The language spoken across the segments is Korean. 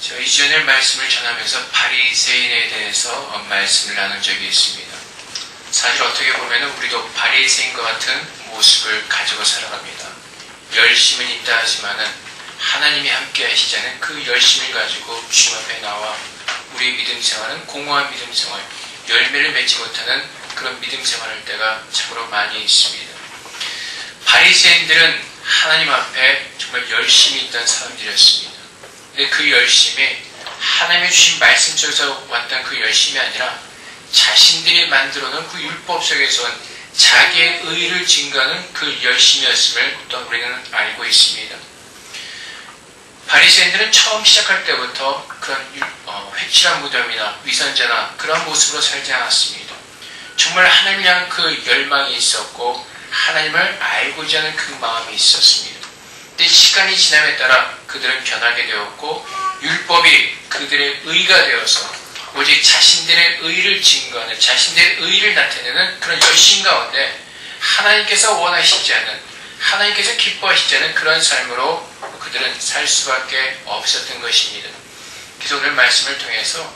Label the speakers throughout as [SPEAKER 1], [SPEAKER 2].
[SPEAKER 1] 저희 이전에 말씀을 전하면서 바리새인에 대해서 말씀을 나눈 적이 있습니다. 사실 어떻게 보면 우리도 바리새인과 같은 모습을 가지고 살아갑니다. 열심은 있다 하지만은 하나님이 함께 하시자는 그 열심을 가지고 주님 앞에 나와 우리 믿음 생활은 공허한 믿음 생활, 열매를 맺지 못하는 그런 믿음 생활할 때가 참으로 많이 있습니다. 바리새인들은 하나님 앞에 정말 열심히 있던 사람들이었습니다. 근데 그 열심이 하나님의 주신 말씀 속에서 왔던 그 열심이 아니라 자신들이 만들어 놓은 그 율법 속에서 온 자기의 의를 증거하는 그 열심이었음을 또 우리는 알고 있습니다. 바리새인들은 처음 시작할 때부터 그런 획실한 무덤이나 위선자나 그런 모습으로 살지 않았습니다. 정말 하나님을 향한 그 열망이 있었고 하나님을 알고자 하는 그 마음이 있었습니다. 근데 시간이 지남에 따라 그들은 변하게 되었고 율법이 그들의 의가 되어서 오직 자신들의 의를 증거하는, 자신들의 의를 나타내는 그런 열심 가운데 하나님께서 원하시지 않는, 하나님께서 기뻐하시지 않는 그런 삶으로 그들은 살 수밖에 없었던 것입니다. 그래서 오늘 말씀을 통해서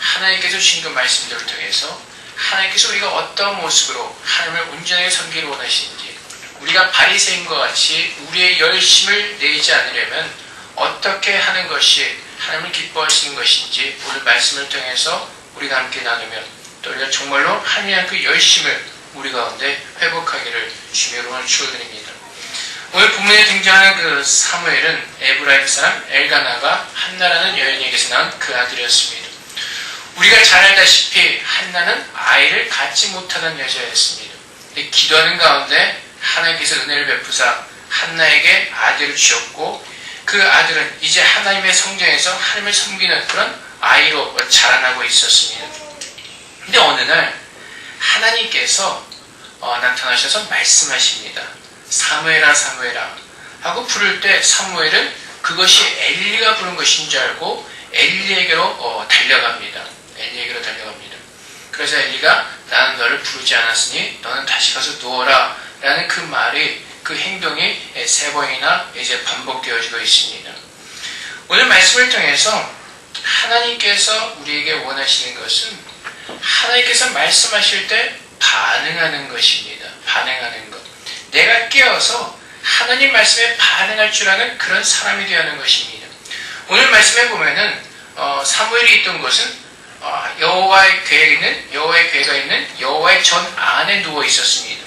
[SPEAKER 1] 하나님께서 주신 그 말씀들을 통해서 하나님께서 우리가 어떤 모습으로 하나님을 온전하게 섬기기를 원하시는지, 우리가 바리새인과 같이 우리의 열심을 내지 않으려면 어떻게 하는 것이 하나님을 기뻐하시는 것인지 오늘 말씀을 통해서 우리가 함께 나누면 또 우리가 정말로 하나님의 그 열심을 우리 가운데 회복하기를 주님의 이름으로 축원드립니다. 오늘 본문에 등장하는 그 사무엘은 에브라임 사람 엘가나가 한나라는 여인에게서 낳은 그 아들이었습니다. 우리가 잘 알다시피 한나는 아이를 갖지 못하는 여자였습니다. 근데 기도하는 가운데 하나님께서 은혜를 베푸사 한나에게 아들을 주셨고 그 아들은 이제 하나님의 성전에서 하나님을 섬기는 그런 아이로 자라나고 있었습니다. 근데 어느 날 하나님께서 나타나셔서 말씀하십니다. 사무엘아 사무엘아 하고 부를 때 사무엘은 그것이 엘리가 부른 것인 줄 알고 엘리에게로 달려갑니다. 엘리에게로 달려갑니다. 그래서 엘리가 나는 너를 부르지 않았으니 너는 다시 가서 누워라 라는 그 말이, 그 행동이 3번이나 이제 반복되어지고 있습니다. 오늘 말씀을 통해서 하나님께서 우리에게 원하시는 것은 하나님께서 말씀하실 때 반응하는 것입니다. 반응하는 것. 내가 깨어서 하나님 말씀에 반응할 줄 아는 그런 사람이 되어야 하는 것입니다. 오늘 말씀에 보면은 사무엘이 있던 곳은 여호와의 궤가 있는 여호와의 전 안에 누워 있었습니다.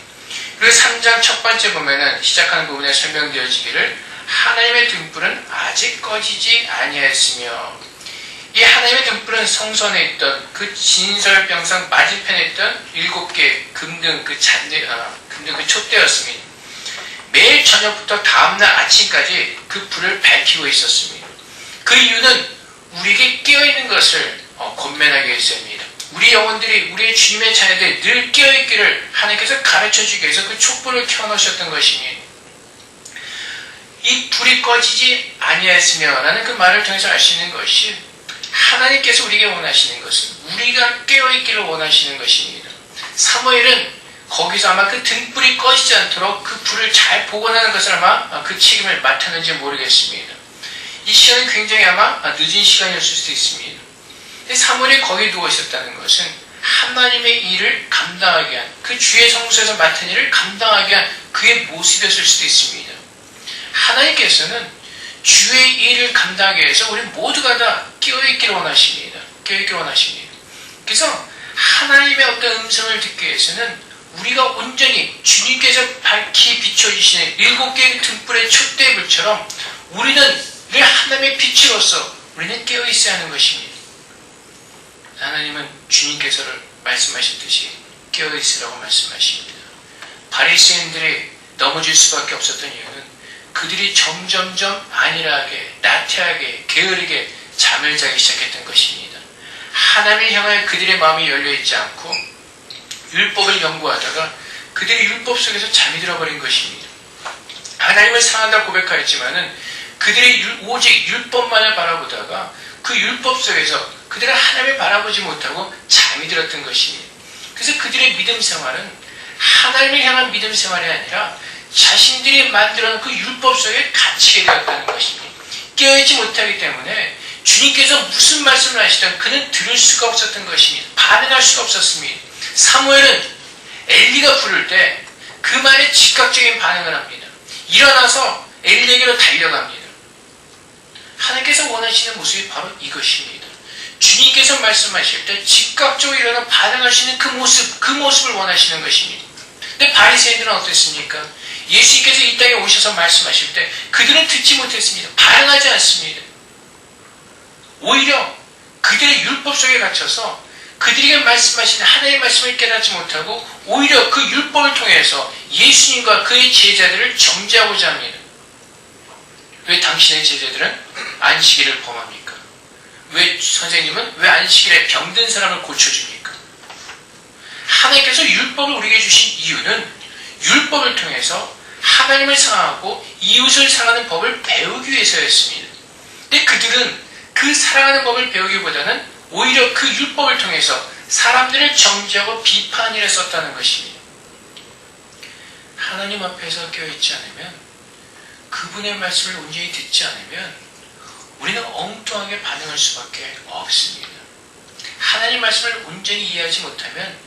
[SPEAKER 1] 그리고 3장 첫 번째 보면은 시작하는 부분에 설명되어지기를 하나님의 등불은 아직 꺼지지 아니하였으며, 이 하나님의 등불은 성전에 있던 그 진설병상 맞은편에 있던 7개 금등 그 촛대였습니다. 매일 저녁부터 다음날 아침까지 그 불을 밝히고 있었습니다. 그 이유는 우리에게 깨어있는 것을 권면하기 위해서입니다. 우리 영혼들이, 우리의 주님의 자녀들이 늘 깨어있기를 하나님께서 가르쳐주기 위해서 그 촛불을 켜놓으셨던 것입니다. 이 불이 꺼지지 아니하였으며 라는 그 말을 통해서 알 수 있는 것이 하나님께서 우리에게 원하시는 것은 우리가 깨어있기를 원하시는 것입니다. 사무엘은 거기서 아마 그 등불이 꺼지지 않도록 그 불을 잘 보관하는 것을 아마 그 책임을 맡았는지 모르겠습니다. 이 시간은 굉장히 아마 늦은 시간이었을 수도 있습니다. 사무엘이 거기 누워 있었다는 것은 하나님의 일을 감당하기 위한, 그 주의 성소에서 맡은 일을 감당하기 위한 그의 모습이었을 수도 있습니다. 하나님께서는 주의 일을 감당하기 위해서 우리 모두가 다 깨어있기를 원하십니다. 깨어있기를 원하십니다. 그래서 하나님의 어떤 음성을 듣기 위해서는 우리가 온전히 주님께서 밝히 비춰주시는 7개의 등불의 촛대불처럼 우리는 늘 하나님의 빛으로서 우리는 깨어있어야 하는 것입니다. 하나님은 주님께서를 말씀하셨듯이 깨어있으라고 말씀하십니다. 바리새인들이 넘어질 수밖에 없었던 이유는 그들이 점점점 안일하게, 나태하게, 게으르게 잠을 자기 시작했던 것입니다. 하나님을 향하여 그들의 마음이 열려있지 않고 율법을 연구하다가 그들이 율법 속에서 잠이 들어버린 것입니다. 하나님을 사랑한다고 고백하였지만은 그들이 오직 율법만을 바라보다가 그 율법 속에서 그들은 하나님을 바라보지 못하고 잠이 들었던 것입니다. 그래서 그들의 믿음 생활은 하나님을 향한 믿음 생활이 아니라 자신들이 만들어놓은 그 율법 속에 갇히게 되었다는 것입니다. 깨어있지 못하기 때문에 주님께서 무슨 말씀을 하시든 그는 들을 수가 없었던 것입니다. 반응할 수가 없었습니다. 사무엘은 엘리가 부를 때 그 말에 즉각적인 반응을 합니다. 일어나서 엘리에게로 달려갑니다. 하나님께서 원하시는 모습이 바로 이것입니다. 주님께서 말씀하실 때 즉각적으로 일어나 반응하시는 그 모습을 원하시는 것입니다. 근데 바리새인들은 어땠습니까? 예수님께서 이 땅에 오셔서 말씀하실 때 그들은 듣지 못했습니다. 반응하지 않습니다. 오히려 그들의 율법 속에 갇혀서 그들에게 말씀하시는 하나님의 말씀을 깨닫지 못하고 오히려 그 율법을 통해서 예수님과 그의 제자들을 정죄하고자 합니다. 왜 당신의 제자들은 안식일을 범합니까? 왜 선생님은 왜 안식일에 병든 사람을 고쳐줍니까? 하나님께서 율법을 우리에게 주신 이유는 율법을 통해서 하나님을 사랑하고 이웃을 사랑하는 법을 배우기 위해서였습니다. 근데 그들은 그 사랑하는 법을 배우기보다는 오히려 그 율법을 통해서 사람들을 정죄하고 비판하는 일에 썼다는 것입니다. 하나님 앞에서 껴있지 않으면, 그분의 말씀을 온전히 듣지 않으면 우리는 엉뚱하게 반응할 수밖에 없습니다. 하나님 말씀을 온전히 이해하지 못하면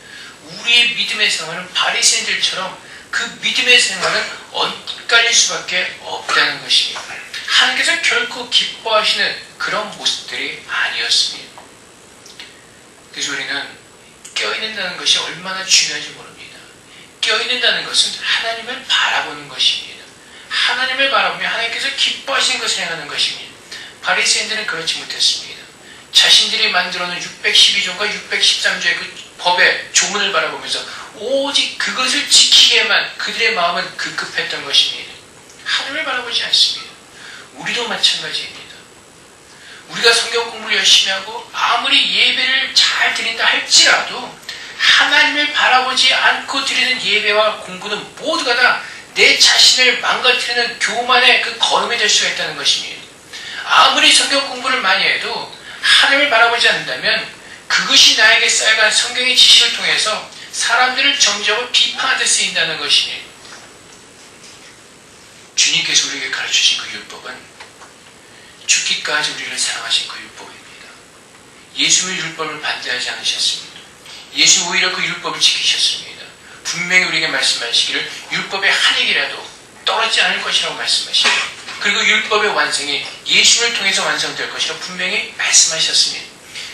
[SPEAKER 1] 우리의 믿음의 생활은 바리새인들처럼 그 믿음의 생활은 엇갈릴 수밖에 없다는 것입니다. 하나님께서 결코 기뻐하시는 그런 모습들이 아니었습니다. 그래서 우리는 껴있는다는 것이 얼마나 중요한지 모릅니다. 껴있는다는 것은 하나님을 바라보는 것입니다. 하나님을 바라보며 하나님께서 기뻐하시는 것을 행하는 것입니다. 바리새인들은 그렇지 못했습니다. 자신들이 만들어놓은 612조과 613조의 그 법의 조문을 바라보면서 오직 그것을 지키기에만 그들의 마음은 급급했던 것입니다. 하나님을 바라보지 않습니다. 우리도 마찬가지입니다. 우리가 성경 공부를 열심히 하고 아무리 예배를 잘 드린다 할지라도 하나님을 바라보지 않고 드리는 예배와 공부는 모두가 다 내 자신을 망가뜨리는 교만의 그 걸음이 될 수가 있다는 것입니다. 아무리 성경 공부를 많이 해도 하나님을 바라보지 않는다면 그것이 나에게 쌓여간 성경의 지식을 통해서 사람들을 정죄하고 비판하듯 쓰인다는 것입니다. 주님께서 우리에게 가르쳐주신 그 율법은 죽기까지 우리를 사랑하신 그 율법입니다. 예수님의 율법을 반대하지 않으셨습니다. 예수님 오히려 그 율법을 지키셨습니다. 분명히 우리에게 말씀하시기를 율법의 한 획이라도 떨어지지 않을 것이라고 말씀하시고, 그리고 율법의 완성이 예수를 통해서 완성될 것이라고 분명히 말씀하셨습니다.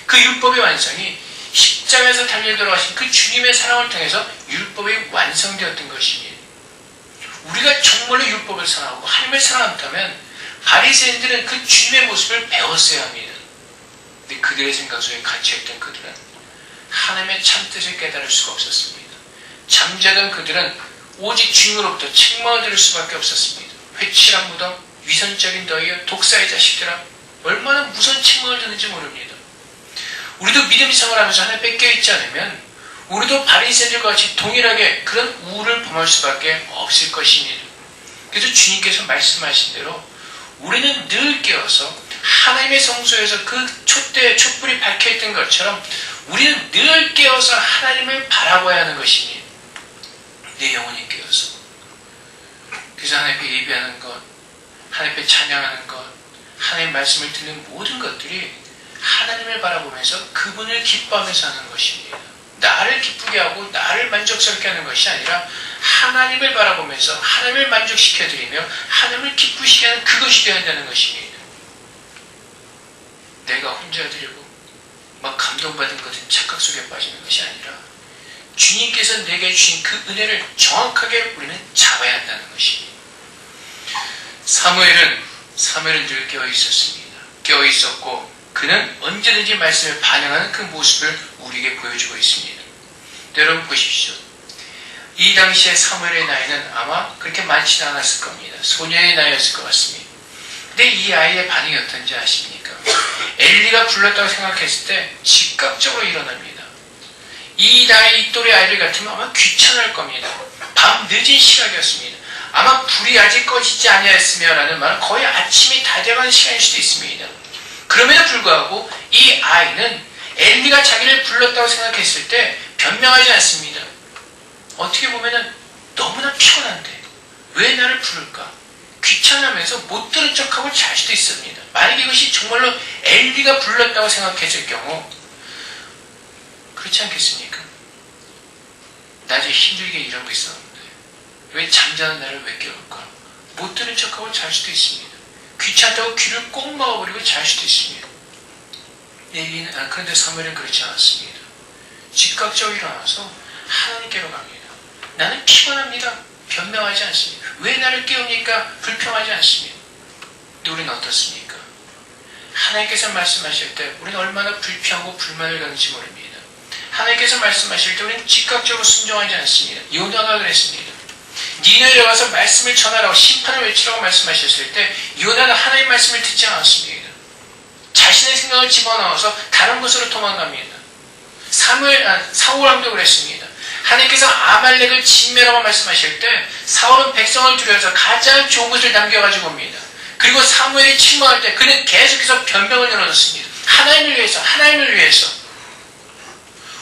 [SPEAKER 1] 그 율법의 완성이 십자가에서 달려 돌아가신 그 주님의 사랑을 통해서 율법이 완성되었던 것입니다. 우리가 정말로 율법을 사랑하고 하나님을 사랑한다면 바리새인들은 그 주님의 모습을 배웠어야 합니다. 근데 그들의 생각 속에 갇혀있던 그들은 하나님의 참뜻을 깨달을 수가 없었습니다. 잠자던 그들은 오직 주님으로부터 책망을 들을 수밖에 없었습니다. 회칠한 무덤, 위선적인 너희여, 독사의 자식들아, 얼마나 무서운 책망을 듣는지 모릅니다. 우리도 믿음 생활하면서 하나님 뺏겨있지 않으면 우리도 바리새인들과 같이 동일하게 그런 우를 범할 수밖에 없을 것입니다. 그래서 주님께서 말씀하신 대로 우리는 늘 깨어서 하나님의 성소에서 그 촛불이 밝혀있던 것처럼 우리는 늘 깨어서 하나님을 바라봐야 하는 것입니다. 내 영혼이 깨어서. 그래서 하나님께 예배하는 것, 하나님께 찬양하는 것, 하나님의 말씀을 듣는 모든 것들이 하나님을 바라보면서 그분을 기뻐하면서 하는 것입니다. 나를 기쁘게 하고 나를 만족스럽게 하는 것이 아니라 하나님을 바라보면서 하나님을 만족시켜드리며 하나님을 기쁘시게 하는 그것이 되어야 한다는 것입니다. 내가 혼자 드리고 막 감동받은 것은 착각 속에 빠지는 것이 아니라 주님께서 내게 주신 그 은혜를 정확하게 우리는 잡아야 한다는 것입니다. 사무엘은 늘 깨어있었습니다. 깨어있었고 그는 언제든지 말씀에 반응하는 그 모습을 우리에게 보여주고 있습니다. 여러분 보십시오. 이 당시에 사무엘의 나이는 아마 그렇게 많지는 않았을 겁니다. 소녀의 나이였을 것 같습니다. 근데 이 아이의 반응이 어떤지 아십니까? 엘리가 불렀다고 생각했을 때 즉각적으로 일어납니다. 이 나이 또래 아이들 같으면 아마 귀찮을 겁니다. 밤 늦은 시각이었습니다. 아마 불이 아직 꺼지지 아니하였으며 라는 말은 거의 아침이 다 돼가는 시간일 수도 있습니다. 그럼에도 불구하고 이 아이는 엘리가 자기를 불렀다고 생각했을 때 변명하지 않습니다. 어떻게 보면은 너무나 피곤한데 왜 나를 부를까? 귀찮으면서 못 들은 척하고 잘 수도 있습니다. 만약에 이것이 정말로 엘리가 불렀다고 생각했을 경우 그렇지 않겠습니까? 낮에 힘들게 일하고 있었는데 왜 잠자는 나를 왜 깨울까? 못 들은 척하고 잘 수도 있습니다. 귀찮다고 귀를 꼭 막아버리고 잘 수도 있습니다. 그런데 사무엘은 그렇지 않았습니다. 즉각적으로 일어나서 하나님께로 갑니다. 나는 피곤합니다. 변명하지 않습니다. 왜 나를 깨우니까 불평하지 않습니다. 근데 우리는 어떻습니까? 하나님께서 말씀하실 때 우리는 얼마나 불평하고 불만을 가는지 모릅니다. 하나님께서 말씀하실 때 우리는 즉각적으로 순종하지 않습니다. 요나가 그랬습니다. 니네에 가서 말씀을 전하라고 심판을 외치라고 말씀하셨을 때 요나는 하나님의 말씀을 듣지 않았습니다. 자신의 생각을 집어넣어서 다른 곳으로 도망갑니다. 사울 왕도 그랬습니다. 하나님께서 아말렉을 진멸하고 말씀하실 때 사울은 백성을 두려워서 가장 좋은 것을 남겨가지고 옵니다. 그리고 사무엘이 침몰할 때 그는 계속해서 변명을 늘어놓습니다. 하나님을 위해서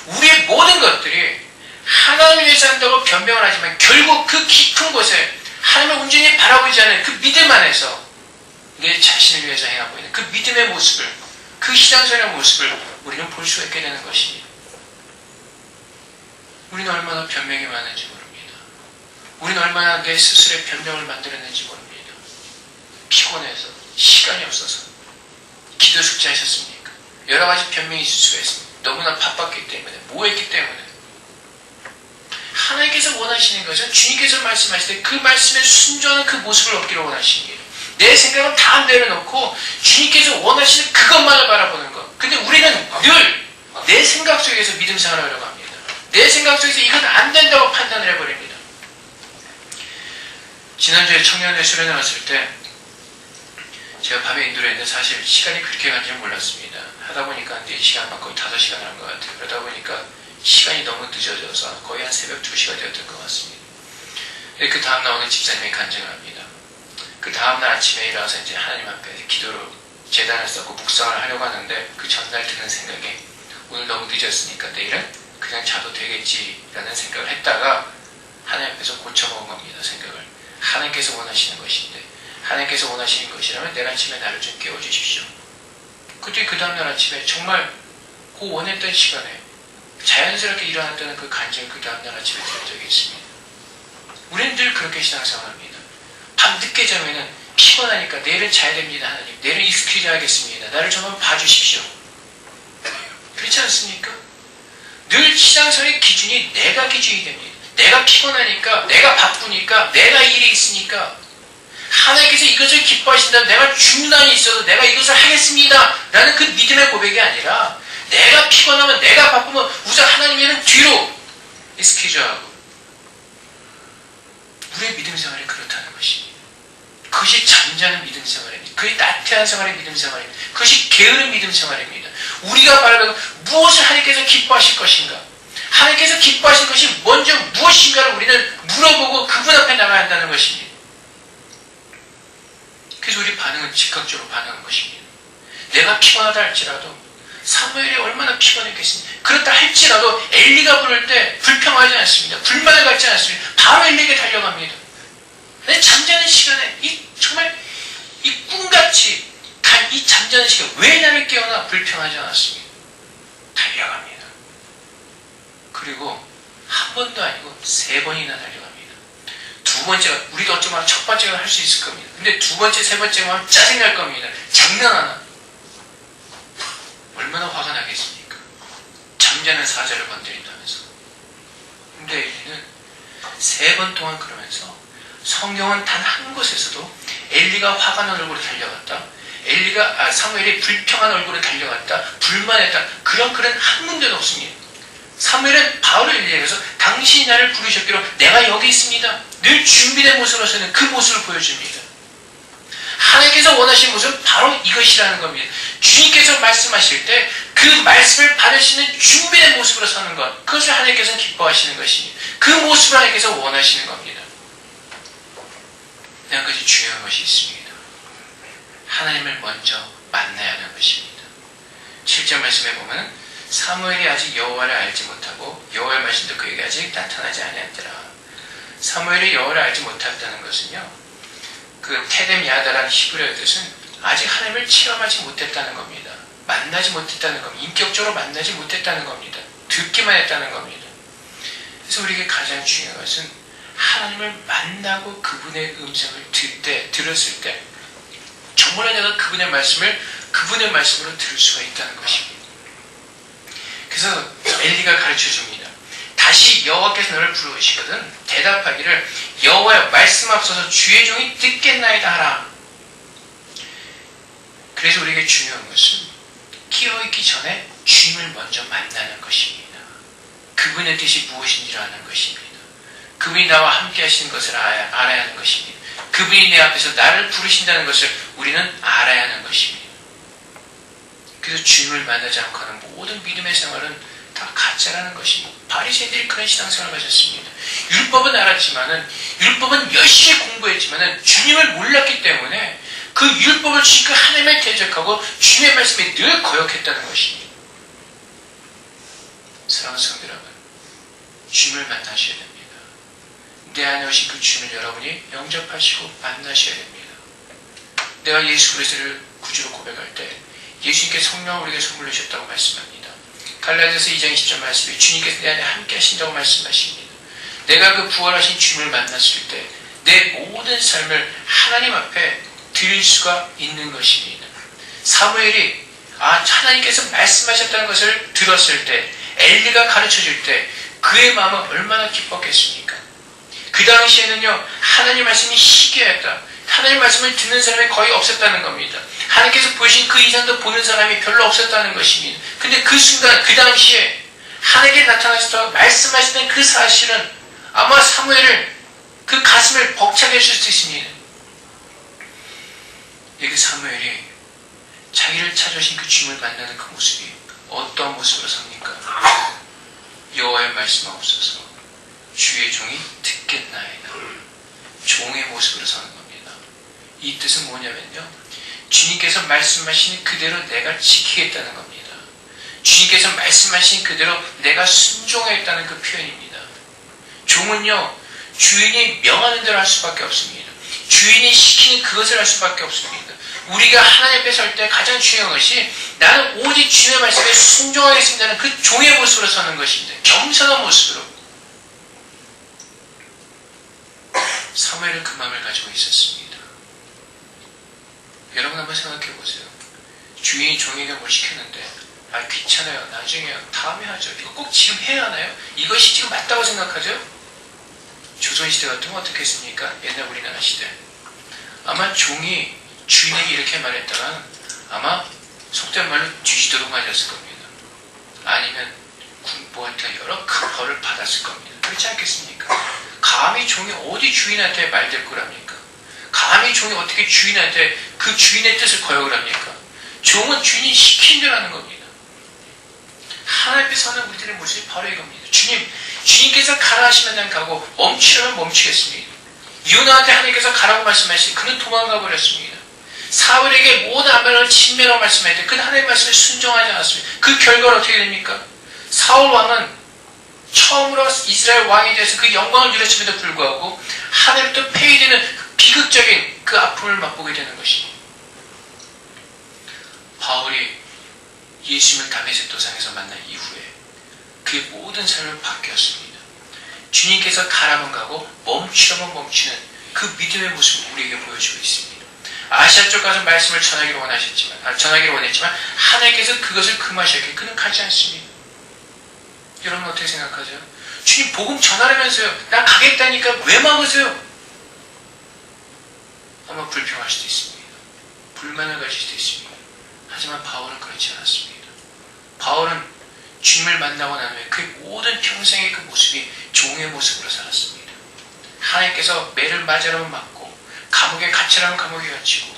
[SPEAKER 1] 우리의 모든 것들이 하나님을 위해서 한다고 변명을 하지만 결국 그 깊은 곳에 하나님을 온전히 바라보지 않은 그 믿음 안에서 내 자신을 위해서 행하고 있는 그 믿음의 모습을, 그 신앙생활의 모습을 우리는 볼 수 있게 되는 것입니다. 우리는 얼마나 변명이 많은지 모릅니다. 우리는 얼마나 내 스스로의 변명을 만들었는지 모릅니다. 피곤해서, 시간이 없어서. 기도 숙제하셨습니까? 여러 가지 변명이 있을 수가 있습니다. 너무나 바빴기 때문에, 뭐했기 때문에. 하나님께서 원하시는 것은 주님께서 말씀하실 때 그 말씀에 순종하는 그 모습을 얻기를 원하십니다. 내 생각은 다 내려놓고 주님께서 원하시는 그것만을 바라보는 것. 근데 우리는 늘 내 생각 속에서 믿음 생활을 하려고 합니다. 내 생각 속에서 이건 안 된다고 판단을 해버립니다. 지난주에 청년회 수련회 왔을 때 제가 밤에 인도를 했는데 사실 시간이 그렇게 간지 몰랐습니다. 하다 보니까 4시간 반 거의 5시간 한 것 같아요. 그러다 보니까 시간이 너무 늦어져서 거의 한 새벽 2시가 되었던 것 같습니다. 그 다음 나오는 집사님이 간증을 합니다. 그 다음날 아침에 일어나서 이제 하나님 앞에 기도로 제단을 쌓고 묵상을 하려고 하는데 그 전날 드는 생각에 오늘 너무 늦었으니까 내일은 그냥 자도 되겠지라는 생각을 했다가 하나님 앞에서 고쳐먹은 겁니다. 생각을. 하나님께서 원하시는 것인데 하나님께서 원하시는 것이라면 내일 아침에 나를 좀 깨워주십시오. 그때 그 다음날 아침에 정말 그 원했던 시간에 자연스럽게 일어났다는 그 간증을 그 다음날 아침에 들은 적이 있습니다. 우리는 늘 그렇게 신앙생활합니다. 밤 늦게 자면은 피곤하니까 내일은 자야 됩니다. 하나님. 내일은 익스큐즈 하겠습니다. 나를 좀 한번 봐주십시오. 그렇지 않습니까? 늘 신앙생활의 기준이 내가 기준이 됩니다. 내가 피곤하니까, 내가 바쁘니까, 내가 일이 있으니까 하나님께서 이것을 기뻐하신다면 내가 중단이 있어도 내가 이것을 하겠습니다. 라는 그 믿음의 고백이 아니라 내가 피곤하면, 내가 바쁘면 우선 하나님에는 뒤로 익스큐즈하고 우리의 믿음 생활이 그렇다는 것입니다. 그것이 잠자는 믿음 생활입니다. 그것이 나태한 생활의 믿음 생활입니다. 그것이 게으른 믿음 생활입니다. 우리가 바라는 무엇을 하나님께서 기뻐하실 것인가? 하나님께서 기뻐하실 것이 먼저 무엇인가를 우리는 물어보고 그분 앞에 나가야 한다는 것입니다. 그래서 우리 반응은 즉각적으로 반응한 것입니다. 내가 피곤하다 할지라도 사무엘이 얼마나 피곤했겠습니까? 그렇다 할지라도 엘리가 부를 때 불평하지 않습니다. 불만을 갖지 않습니다. 바로 엘리에게 달려갑니다. 내 잠자는 시간에 정말 이 꿈같이 이 잠자는 시간 왜 나를 깨우나 불평하지 않았습니다. 달려갑니다. 그리고 한 번도 아니고 3번이나 달려갑니다. 두 번째가 우리도 어쩌면 첫 번째가 할 수 있을 겁니다. 근데 두 번째, 세 번째가 하면 짜증날 겁니다. 장난하나? 얼마나 화가 나겠습니까? 잠자는 사자를 건드린다면서. 근데 엘리는 3번 동안 그러면서 성경은 단 한 곳에서도 엘리가 화가 난 얼굴로 달려갔다. 사무엘이 불평한 얼굴로 달려갔다. 불만했다. 그런 글은 한 군데도 없습니다. 사무엘은 바로 엘리에게서 당신이 나를 부르셨기로 내가 여기 있습니다. 늘 준비된 모습으로 서는 그 모습을 보여줍니다. 하나님께서 원하시는 모습은 바로 이것이라는 겁니다. 주님께서 말씀하실 때 그 말씀을 받으시는 준비된 모습으로 서는 것, 그것을 하나님께서는 기뻐하시는 것입니다. 그 모습을 하나님께서 원하시는 겁니다. 한 가지 중요한 것이 있습니다. 하나님을 먼저 만나야 하는 것입니다. 7절 말씀에 보면 사무엘이 아직 여호와를 알지 못하고 여호와의 말씀도 그에게 아직 나타나지 아니하더라. 사무엘이 여호와를 알지 못했다는 것은요, 그 테뎀 야다라는 히브리어 뜻은 아직 하나님을 체험하지 못했다는 겁니다. 만나지 못했다는 겁니다. 인격적으로 만나지 못했다는 겁니다. 듣기만 했다는 겁니다. 그래서 우리에게 가장 중요한 것은 하나님을 만나고 그분의 음성을 들었을 때 정말 내가 그분의 말씀으로 들을 수가 있다는 것입니다. 그래서 엘리가 가르쳐 줍니다. 다시 여호와께서 너를 부르시거든 대답하기를 여호와의 말씀 앞서서 주의 종이 듣겠나이다 하라. 그래서 우리에게 중요한 것은 깨어있기 전에 주님을 먼저 만나는 것입니다. 그분의 뜻이 무엇인지를 아는 것입니다. 그분이 나와 함께 하시는 것을 알아야 하는 것입니다. 그분이 내 앞에서 나를 부르신다는 것을 우리는 알아야 하는 것입니다. 그래서 주님을 만나지 않고 하는 모든 믿음의 생활은 다 가짜라는 것입니다. 바리새인들이 그런 신앙생활을 가졌습니다. 율법은 알았지만은 율법은 열심히 공부했지만은 주님을 몰랐기 때문에 그 율법을 주신 그 하나님을 대적하고 주님의 말씀에 늘 거역했다는 것입니다. 사랑하는 성도 여러분, 주님을 만나셔야 됩니다. 내 안에 오신 그 주님을 여러분이 영접하시고 만나셔야 됩니다. 내가 예수 그리스도를 구주로 고백할 때 예수님께 성령을 우리에게 선물로 주셨다고 말씀합니다. 갈라디아서 2장 20절 말씀에 주님께서 내 안에 함께 하신다고 말씀하십니다. 내가 그 부활하신 주님을 만났을 때 내 모든 삶을 하나님 앞에 드릴 수가 있는 것입니다. 사무엘이 하나님께서 말씀하셨다는 것을 들었을 때 엘리가 가르쳐줄 때 그의 마음은 얼마나 기뻤겠습니까? 그 당시에는요 하나님 말씀이 희귀했다. 하나님 말씀을 듣는 사람이 거의 없었다는 겁니다. 하나님께서 보신 그 이상도 보는 사람이 별로 없었다는 것입니다. 근데 그 순간 그 당시에 하나님께 나타나셔서 말씀하시는 그 사실은 아마 사무엘을 그 가슴을 벅차게 해줄 수 있습니다. 그 사무엘이 자기를 찾아오신 그 주님을 만나는 그 모습이 어떤 모습으로 삽니까? 여호와의 말씀 없어서 주의 종이 듣겠나이다. 종의 모습으로 사는 겁니다. 이 뜻은 뭐냐면요, 주님께서 말씀하신 그대로 내가 지키겠다는 겁니다. 주님께서 말씀하신 그대로 내가 순종하겠다는 그 표현입니다. 종은요 주인이 명하는 대로 할 수밖에 없습니다. 주인이 시키는 그것을 할 수밖에 없습니다. 우리가 하나님 앞에 설 때 가장 중요한 것이 나는 오직 주님의 말씀에 순종하겠습니다는 그 종의 모습으로 서는 것입니다. 겸손한 모습으로. 사무엘은 그 마음을 가지고 있었습니다. 여러분 한번 생각해 보세요. 주인이 종에게 뭘 시켰는데 귀찮아요. 나중에요. 다음에 하죠. 이거 꼭 지금 해야 하나요? 이것이 지금 맞다고 생각하죠? 조선시대 같으면 어떻게 했습니까? 옛날 우리나라 시대. 아마 종이 주인에게 이렇게 말했다가 아마 속된 말로 뒤지도록 맞았을 겁니다. 아니면 군보한테 여러 큰 벌을 받았을 겁니다. 그렇지 않겠습니까? 감히 종이 어디 주인한테 말대꾸를 합니까? 감히 종이 어떻게 주인한테 그 주인의 뜻을 거역을 합니까? 종은 주인이 시킨 대로 하는 겁니다. 하나님 앞에 서는 우리들의 모습이 바로 이겁니다. 주님께서 가라 하시면 난 가고 멈추려면 멈추겠습니다. 요나한테 하나님께서 가라고 말씀하시니 그는 도망가 버렸습니다. 사울에게 모든 안면을 친밀하고 말씀할 때 그는 하나님의 말씀에 순종하지 않았습니다. 그 결과는 어떻게 됩니까? 사울 왕은 처음으로 이스라엘 왕이 돼서 그 영광을 누렸음에도 불구하고 하늘부터 폐위되는 비극적인 그 아픔을 맛보게 되는 것입니다. 바울이 예수님을 다메섹 도상에서 만난 이후에 그의 모든 삶을 바뀌었습니다. 주님께서 가라면 가고 멈추라면 멈추는 그 믿음의 모습을 우리에게 보여주고 있습니다. 아시아 쪽 가서 말씀을 전하기를 원했지만 하나님께서 그것을 금하셨기에 그는 가지 않습니다. 여러분 어떻게 생각하죠? 주님 복음 전하려면서요. 나 가겠다니까 왜 막으세요? 아마 불평할 수도 있습니다. 불만을 가질 수도 있습니다. 하지만 바울은 그렇지 않았습니다. 바울은 주님을 만나고 난 후에 그의 모든 평생의 그 모습이 종의 모습으로 살았습니다. 하나님께서 매를 맞으라면 맞고 감옥에 갇히라면 감옥에 갇히고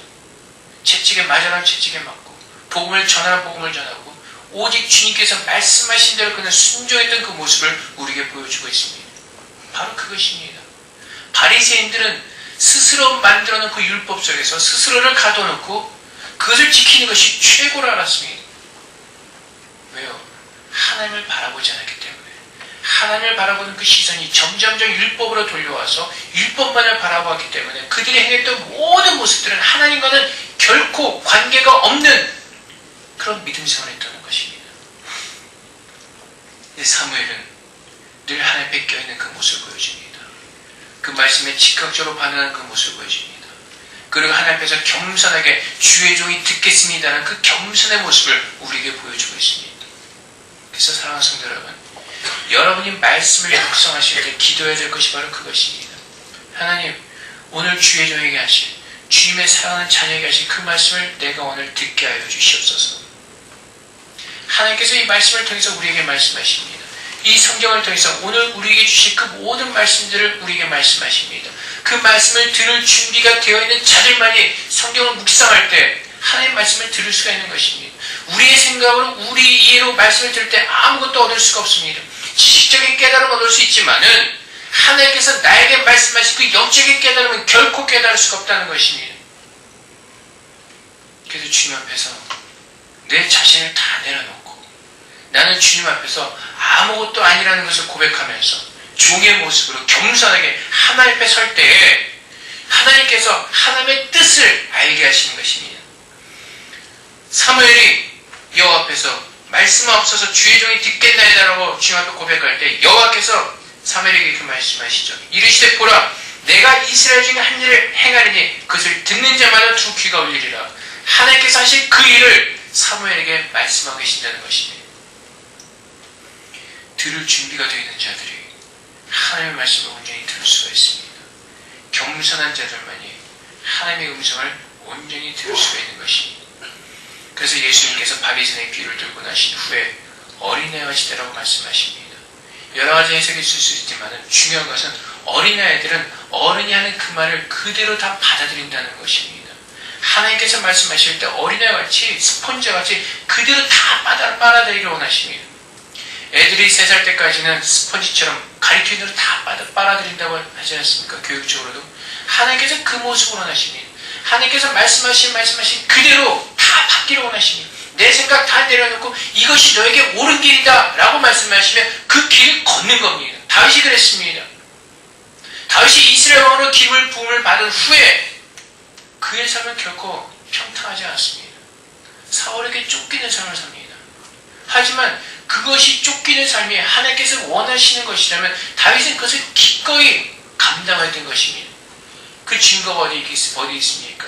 [SPEAKER 1] 채찍에 맞으라면 채찍에 맞고 복음을 전하라면 복음을 전하고 오직 주님께서 말씀하신 대로 그는 순종했던 그 모습을 우리에게 보여주고 있습니다. 바로 그것입니다. 바리새인들은 스스로 만들어놓은 그 율법 속에서 스스로를 가둬놓고 그것을 지키는 것이 최고로 알았습니다. 왜요? 하나님을 바라보지 않았기 때문에 하나님을 바라보는 그 시선이 점점점 율법으로 돌려와서 율법만을 바라보았기 때문에 그들이 행했던 모든 모습들은 하나님과는 결코 관계가 없는 그런 믿음 생활을 했다는 것입니다. 사무엘은 늘 하나님 앞에 껴있는 그 모습을 보여줍니다. 그 말씀에 즉각적으로 반응하는 그 모습을 보여줍니다. 그리고 하나님 앞에서 겸손하게 주의 종이 듣겠습니다라는 그 겸손의 모습을 우리에게 보여주고 있습니다. 그래서 사랑하는 성도 여러분, 여러분이 말씀을 묵상하실 때 기도해야 될 것이 바로 그것입니다. 하나님, 오늘 주의 종에게 하신 주님의 사랑하는 자녀에게 하신 그 말씀을 내가 오늘 듣게 하여 주시옵소서. 하나님께서 이 말씀을 통해서 우리에게 말씀하십니다. 이 성경을 통해서 오늘 우리에게 주신 그 모든 말씀들을 우리에게 말씀하십니다. 그 말씀을 들을 준비가 되어 있는 자들만이 성경을 묵상할 때 하나님의 말씀을 들을 수가 있는 것입니다. 우리의 생각으로 우리 이해로 말씀을 들을 때 아무것도 얻을 수가 없습니다. 지식적인 깨달음을 얻을 수 있지만은 하나님께서 나에게 말씀하신 그 영적인 깨달음은 결코 깨달을 수가 없다는 것입니다. 그래서 주님 앞에서 내 자신을 다 내려놓고 나는 주님 앞에서 아무것도 아니라는 것을 고백하면서 종의 모습으로 겸손하게 하나님 앞에 설 때에 하나님께서 하나님의 뜻을 알게 하시는 것입니다. 사무엘이 여호와 앞에서 말씀하옵소서 주의 종이 듣겠나이다라고 주님 앞에 고백할 때 여호와께서 사무엘에게 이렇게 말씀하시죠. 이르시되 보라 내가 이스라엘 중에 한 일을 행하리니 그것을 듣는 자마다 두 귀가 울리리라. 하나님께서 하실 그 일을 사무엘에게 말씀하고 계신다는 것입니다. 들을 준비가 되어 있는 자들이 하나님의 말씀을 온전히 들을 수가 있습니다. 겸손한 자들만이 하나님의 음성을 온전히 들을 수가 있는 것입니다. 그래서 예수님께서 바비새의 귀를 들고 나신 후에 어린아이와 시대라고 말씀하십니다. 여러 가지 해석이 있을 수 있지만 중요한 것은 어린아이들은 어른이 하는 그 말을 그대로 다 받아들인다는 것입니다. 하나님께서 말씀하실 때 어린아이와 같이 스폰지와 같이 그대로 다 빨아들이기를 원하십니다. 애들이 3살 때까지는 스펀지처럼 가리키는 대로 다 빨아들인다고 하지 않습니까? 교육적으로도. 하나님께서 그 모습을 원하십니다. 하나님께서 말씀하신 그대로 다 받기를 원하십니다. 내 생각 다 내려놓고 이것이 너에게 옳은 길이다 라고 말씀하시면 그 길을 걷는 겁니다. 다윗이 그랬습니다. 다윗이 이스라엘 왕으로 기름을 부음을 받은 후에 그의 삶은 결코 평탄하지 않았습니다. 사울에게 쫓기는 삶을 삽니다. 하지만 그것이 쫓기는 삶이 하나님께서 원하시는 것이라면 다윗은 그것을 기꺼이 감당했던 것입니다. 그 증거가 어디 있습니까?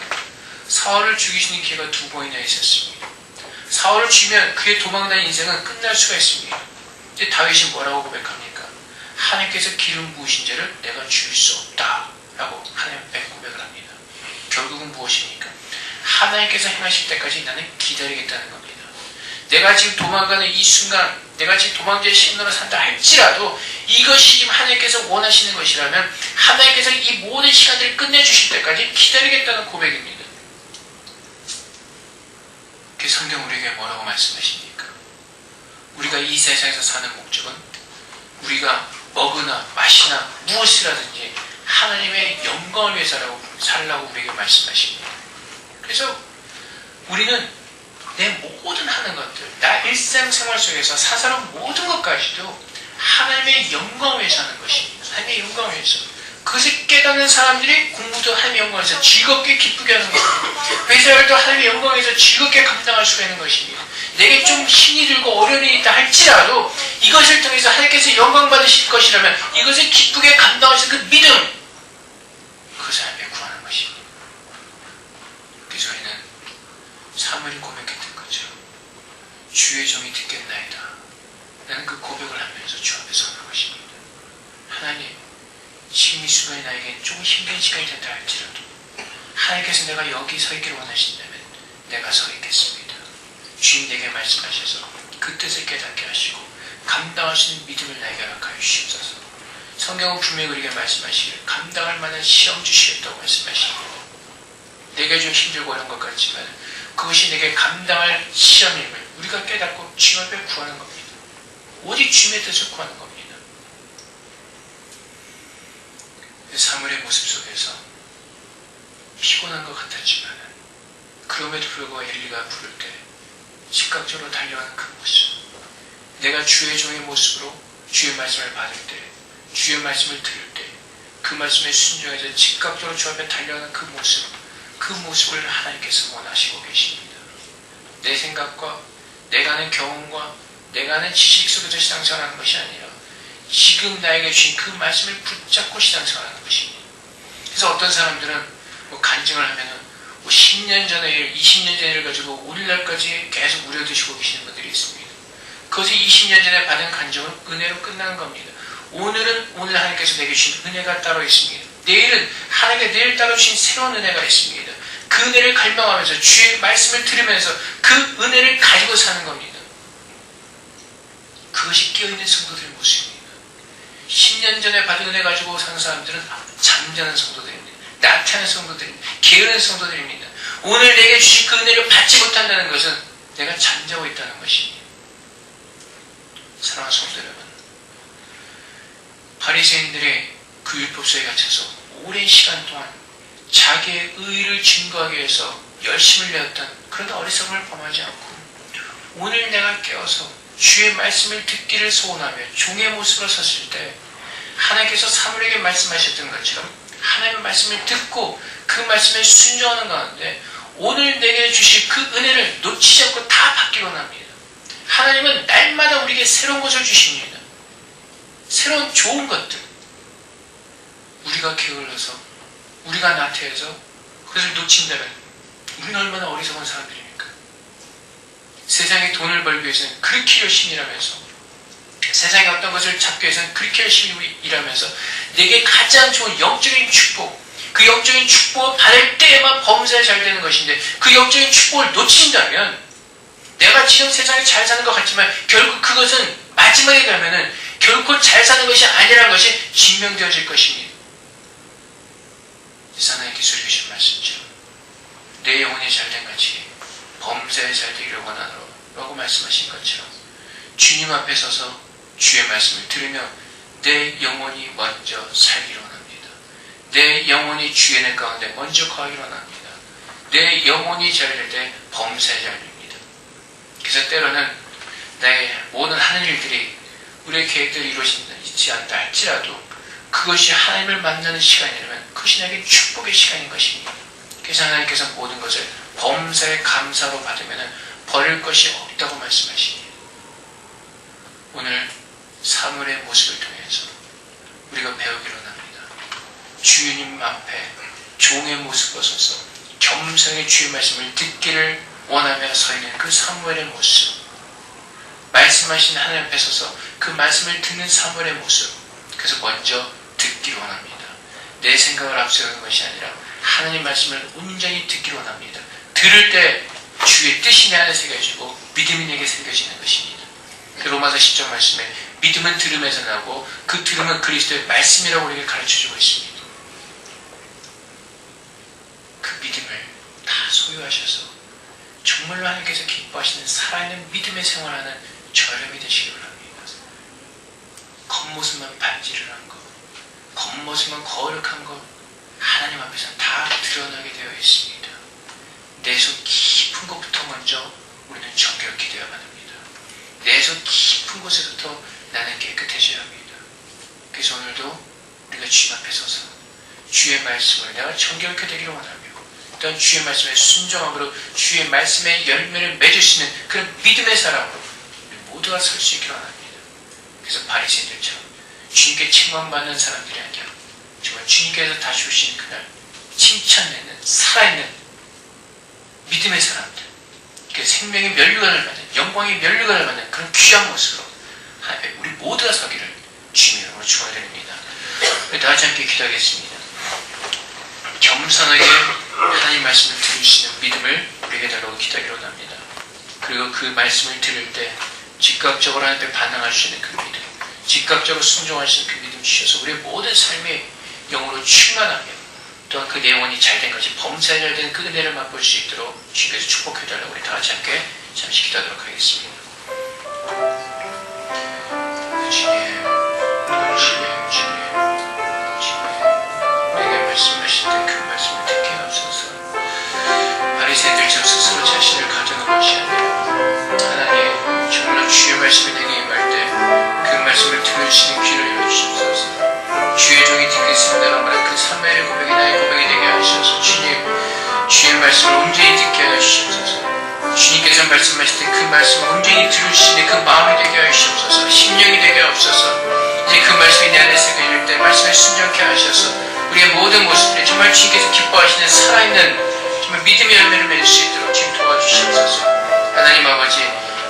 [SPEAKER 1] 사울을 죽이시는 기회가 2번이나 있었습니다. 사울을 죽이면 그의 도망다닌 인생은 끝날 수가 있습니다. 근데 다윗이 뭐라고 고백합니까? 하나님께서 기름 부으신 자를 내가 죽일 수 없다 라고 하나님 앞에 고백을 합니다. 결국은 무엇입니까? 하나님께서 행하실 때까지 나는 기다리겠다는 겁니다. 내가 지금 도망가는 이 순간, 내가 지금 도망자의 신으로 산다 할지라도 이것이 지금 하나님께서 원하시는 것이라면 하나님께서 이 모든 시간들을 끝내주실 때까지 기다리겠다는 고백입니다. 그 성경 우리에게 뭐라고 말씀하십니까? 우리가 이 세상에서 사는 목적은 우리가 먹으나 마시나 무엇을 하든지 하나님의 영광을 위해서 살라고 우리에게 말씀하십니다. 그래서 우리는 내 모든 하는 것들, 나 일상생활 속에서 사사로운 모든 것까지도 하나님의 영광을 위해서 하는 것입니다. 하나님의 영광을 위해서. 그것을 깨닫는 사람들이 공부도 하나님의 영광을 위해서 즐겁게 기쁘게 하는 것입니다. 회사일도 하나님의 영광을 위해서 즐겁게 감당할 수가 있는 것입니다. 내게 좀 힘이 들고 어려움이 있다 할지라도 이것을 통해서 하나님께서 영광 받으실 것이라면 이것을 기쁘게 감당하실 그 믿음, 그것을 하나님께 구하는 것입니다. 그래서 우리는 사무엘이 고백했던 것처럼 주의 종이 듣겠나이다. 나는 그 고백을 하면서 주 앞에 서는 것입니다. 하나님, 지금 이 순간이 나에게 좀 힘든 시간이 된다 할지라도 하나님께서 내가 여기 서 있기를 원하신다면 내가 서 있겠습니다. 주님 내게 말씀하셔서 그 뜻을 깨닫게 하시고 감당할 수 있는 믿음을 나에게 허락하여 주시옵소서. 성경은 분명히 우리에게 말씀하시기를 감당할 만한 시험 주시겠다고 말씀하십니다. 내게 좀 힘들고 어려운 것 같지만 그것이 내게 감당할 시험임을 우리가 깨닫고 주님 앞에 구하는 겁니다. 오직 주님의 뜻을 구하는 겁니다. 사무엘의 모습 속에서 피곤한 것 같았지만 그럼에도 불구하고 엘리가 부를 때 즉각적으로 달려가는 그 모습, 내가 주의 종의 모습으로 주의 말씀을 받을 때, 주의 말씀을 들을 때, 그 말씀에 순종해서 즉각적으로 주 앞에 달려가는 그 모습을 하나님께서 원하시고 계십니다. 내 생각과 내가 아는 경험과 내가 아는 지식 속에서 신앙생활하는 것이 아니라 지금 나에게 주신 그 말씀을 붙잡고 신앙생활하는 것입니다. 그래서 어떤 사람들은 간증을 하면은 10년 전의 일, 20년 전의 일을 가지고 오늘날까지 계속 우려드시고 계시는 분들이 있습니다. 그것이 20년 전에 받은 간증은 은혜로 끝나는 겁니다. 오늘은 오늘 하나님께서 내게 주신 은혜가 따로 있습니다. 내일은 하나님께 내일 따로 주신 새로운 은혜가 있습니다. 그 은혜를 갈망하면서 주의 말씀을 들으면서 그 은혜를 가지고 사는 겁니다. 그것이 깨어있는 성도들의 모습입니다. 10년 전에 받은 은혜 가지고 사는 사람들은 잠자는 성도들입니다. 나태한 성도들입니다. 게으른 성도들입니다. 오늘 내게 주신 그 은혜를 받지 못한다는 것은 내가 잠자고 있다는 것입니다. 사랑하는 성도 여러분, 바리새인들의 그 율법서에 갇혀서 오랜 시간 동안 자기의 의의를 증거하기 위해서 열심을 내었던 그런 어리석음을 범하지 않고 오늘 내가 깨어서 주의 말씀을 듣기를 소원하며 종의 모습으로 섰을 때 하나님께서 사무엘에게 말씀하셨던 것처럼 하나님의 말씀을 듣고 그 말씀에 순종하는 가운데 오늘 내게 주실 그 은혜를 놓치지 않고 다 받기 원합니다. 하나님은 날마다 우리에게 새로운 것을 주십니다. 새로운 좋은 것들. 우리가 게을러서 우리가 나태해서 그것을 놓친다면 우리는 얼마나 어리석은 사람들입니까? 세상에 돈을 벌기 위해서는 그렇게 열심히 일하면서 세상에 어떤 것을 잡기 위해서는 그렇게 열심히 일하면서 내게 가장 좋은 영적인 축복, 그 영적인 축복을 받을 때에만 범사에 잘 되는 것인데 그 영적인 축복을 놓친다면 내가 지금 세상에 잘 사는 것 같지만 결국 그것은 마지막에 가면은 결코 잘 사는 것이 아니라는 것이 증명되어질 것입니다. 하나님께 소리해 주신 말씀처럼 내 영혼이 잘된 같이 범사에 잘 되기를 원하노라 라고 말씀하신 것처럼 주님 앞에 서서 주의 말씀을 들으며 내 영혼이 먼저 살기를 원합니다. 내 영혼이 주의 내 가운데 먼저 거하기를 원합니다. 내 영혼이 잘될 때 범사에 잘 됩니다. 그래서 때로는 내 모든 하는 일들이 우리의 계획들이 이루어지지 않다 할지라도 그것이 하나님을 만나는 시간이라면 그것이 나에게 축복의 시간인 것입니다. 그래서 하나님께서 모든 것을 범사의 감사로 받으면 버릴 것이 없다고 말씀하십니다. 오늘 사무엘의 모습을 통해서 우리가 배우기로 합니다. 주님 앞에 종의 모습으로 서서 겸손하게 주의 말씀을 듣기를 원하며 서 있는 그 사무엘의 모습, 말씀하신 하나님 앞에 서서 그 말씀을 듣는 사무엘의 모습, 그래서 먼저 듣기를 원합니다. 내 생각을 앞세우는 것이 아니라 하나님 말씀을 온전히 듣기를 원합니다. 들을 때 주의 뜻이 내 안에 새겨지고 믿음이 내게 새겨지는 것입니다. 그 로마서 10장 말씀에 믿음은 들음에서 나고 그 들음은 그리스도의 말씀이라고 우리에게 가르쳐주고 있습니다. 그 믿음을 다 소유하셔서 정말로 하나님께서 기뻐하시는 살아있는 믿음의 생활하는 저렴이 되시기 바랍니다. 겉모습만 반지를 한 것, 겉모습만 거룩한 것 하나님 앞에서 다 드러나게 되어 있습니다. 내 속 깊은 곳부터 먼저 우리는 정결케 되어야 합니다. 내 속 깊은 곳에부터 나는 깨끗해져야 합니다. 그래서 오늘도 우리가 주님 앞에 서서 주의 말씀을 내가 정결케 되기를 원하며 또한 주의 말씀에 순종함으로 주의 말씀의 열매를 맺을 수 있는 그런 믿음의 사람으로 우리 모두가 설 수 있기를 원합니다. 그래서 바리새인들처럼 주님께 칭찬받는 사람들이 아니라 정말 주님께서 다시 오시는 그날 칭찬받는 살아있는 믿음의 사람들, 그 생명의 면류관을 받는 영광의 면류관을 받는 그런 귀한 모습으로 하나님 우리 모두가 서기를 주님의 이름으로 축원드립니다. 다 같이 함께 기도하겠습니다. 겸손하게 하나님 말씀을 들을 수 있는 믿음을 우리에게 달라고 기도하기로 합니다. 그리고 그 말씀을 들을 때 즉각적으로 하나님께 반응할 수 있는 그 믿음, 즉각적으로 순종할 수 있는 그 믿음 주셔서 우리의 모든 삶의 영으로 충만하며 또한 그 내용이 잘된 것이 범사에 잘된 그 은혜를 맛볼 수 있도록 주님께서 축복해달라고 우리 다 같이 함께 잠시 기도하도록 하겠습니다. 주님, 내게 말씀하실 때 그 말씀을 듣게 하옵소서. 바리새인들처럼 스스로 자신을 가져는 것이 아니라 하나님 정말로 주의 말씀이 내게 임할 때 그 말씀을 들을 말씀하실 때 그 말씀을 온전히 들을 수 있는 그 마음이 되게 하시옵소서. 심령이 되게 하옵소서. 이제 그 말씀이 내 안에 새겨질 때 말씀을 순종케 하셔서 우리의 모든 모습들이 정말 주님께서 기뻐하시는 살아있는 정말 믿음의 열매를 맺을 수 있도록 주님 도와주시옵소서. 하나님 아버지,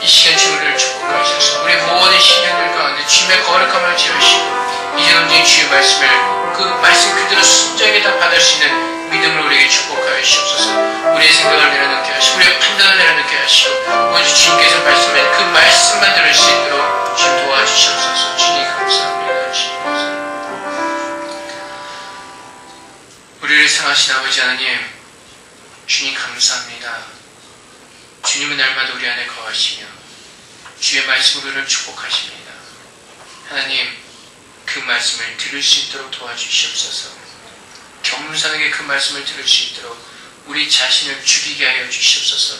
[SPEAKER 1] 이 시간 주님을 축복하셔서 우리의 모든 신령들 가운데 주님의 거룩함을 지으시고 이제 온전히 주의 말씀을 그 말씀 그대로 순전하게 다 받을 수 있는 믿음을 우리에게 축복하여 주시옵소서. 우리의 생각을 내려놓게 하시고 우리의 판단을 내려놓게 하시고 오직 주님께서 말씀하신 그 말씀만 들을 수 있도록 주님 도와주시옵소서. 주님 감사합니다. 주님 감사합니다. 우리를 사랑하신 아버지 하나님, 주님 감사합니다. 주님은 날마다 우리 안에 거하시며 주의 말씀으로 우리를 축복하십니다. 하나님, 그 말씀을 들을 수 있도록 도와주시옵소서. 겸손하게 그 말씀을 들을 수 있도록 우리 자신을 죽이게 하여 주시옵소서.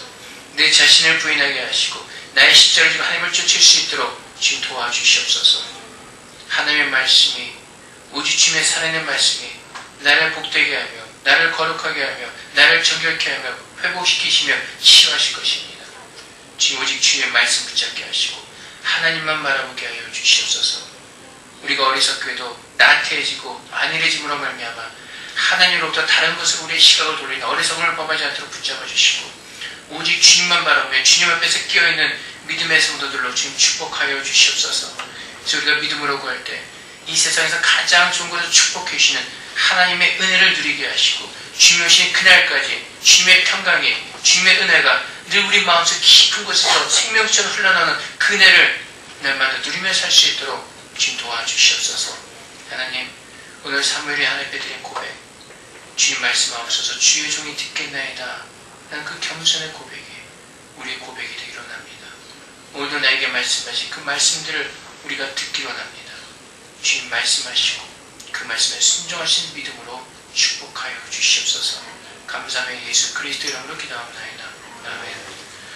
[SPEAKER 1] 내 자신을 부인하게 하시고 나의 십자가를 지고 하나님을 쫓을 수 있도록 주님 도와주시옵소서. 하나님의 말씀이 오직 주님의 살아있는 말씀이 나를 복되게 하며 나를 거룩하게 하며 나를 정결케 하며 회복시키시며 치유하실 것입니다. 주님 오직 주님의 말씀 붙잡게 하시고 하나님만 바라보게 하여 주시옵소서. 우리가 어리석게도 나태해지고 안일해짐으로 말미암아 하나님으로부터 다른 것으로 우리의 시각을 돌리는 어리석음을 범하지 않도록 붙잡아 주시고 오직 주님만 바라보며 주님 앞에서 끼어있는 믿음의 성도들로 주님 축복하여 주시옵소서. 그래서 우리가 믿음으로 구할 때 이 세상에서 가장 좋은 것을 축복해 주시는 하나님의 은혜를 누리게 하시고 주님 오신 그날까지 주님의 평강이 주님의 은혜가 늘 우리 마음속 깊은 곳에서 생명처럼 흘러나오는 그 은혜를 날마다 누리며 살 수 있도록 주님 도와주시옵소서. 하나님, 오늘 사무엘이 하나님께 드린 고백, 주님 말씀하옵소서. 주의 종이 듣겠나이다. 난 그 겸손의 고백이 우리의 고백이 되기로 합니다. 오늘도 나에게 말씀하신 그 말씀들을 우리가 듣기로 합니다. 주님 말씀하시고 그 말씀에 순종하신 믿음으로 축복하여 주시옵소서. 감사하며 예수 그리스도 이름으로 기도합나이다. 아멘.